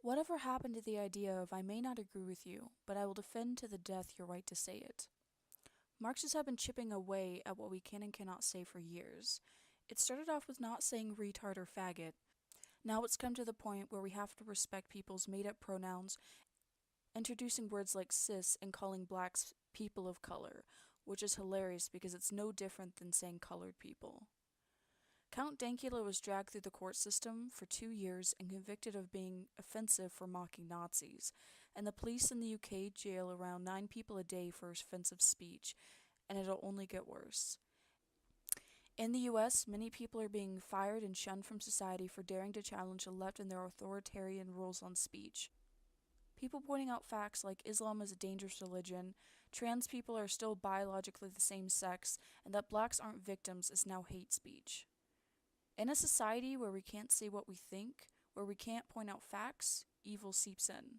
Whatever happened to the idea of I may not agree with you, but I will defend to the death your right to say it? Marxists have been chipping away at what we can and cannot say for years. It started off with not saying retard or faggot. Now it's come to the point where we have to respect people's made-up pronouns, introducing words like cis and calling blacks people of color, which is hilarious because it's no different than saying colored people. Count Dankula was dragged through the court system for 2 years and convicted of being offensive for mocking Nazis, and the police in the UK jail around 9 people a day for offensive speech, and it'll only get worse. In the US, many people are being fired and shunned from society for daring to challenge the left and their authoritarian rules on speech. People pointing out facts like Islam is a dangerous religion, trans people are still biologically the same sex, and that blacks aren't victims is now hate speech. In a society where we can't say what we think, where we can't point out facts, evil seeps in.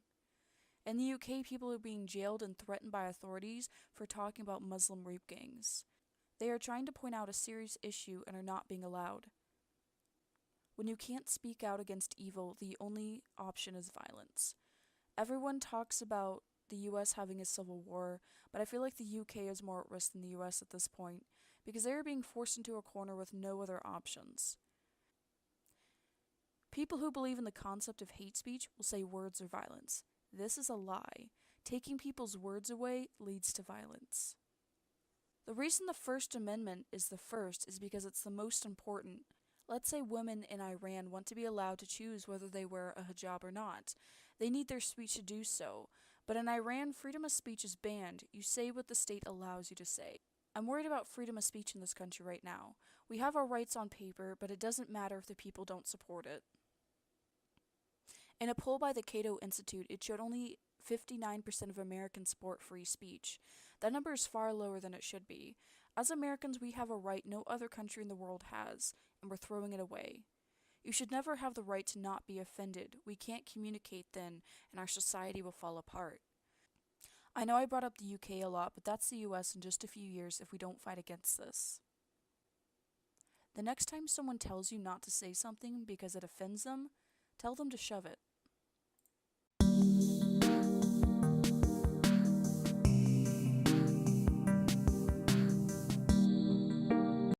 In the UK, people are being jailed and threatened by authorities for talking about Muslim rape gangs. They are trying to point out a serious issue and are not being allowed. When you can't speak out against evil, the only option is violence. Everyone talks about the US having a civil war, but I feel like the UK is more at risk than the US at this point, because they are being forced into a corner with no other options. People who believe in the concept of hate speech will say words are violence. This is a lie. Taking people's words away leads to violence. The reason the First Amendment is the first is because it's the most important. Let's say women in Iran want to be allowed to choose whether they wear a hijab or not. They need their speech to do so. But in Iran, freedom of speech is banned. You say what the state allows you to say. I'm worried about freedom of speech in this country right now. We have our rights on paper, but it doesn't matter if the people don't support it. In a poll by the Cato Institute, it showed only 59% of Americans support free speech. That number is far lower than it should be. As Americans, we have a right no other country in the world has, and we're throwing it away. You should never have the right to not be offended. We can't communicate then, and our society will fall apart. I know I brought up the UK a lot, but that's the US in just a few years if we don't fight against this. The next time someone tells you not to say something because it offends them, tell them to shove it.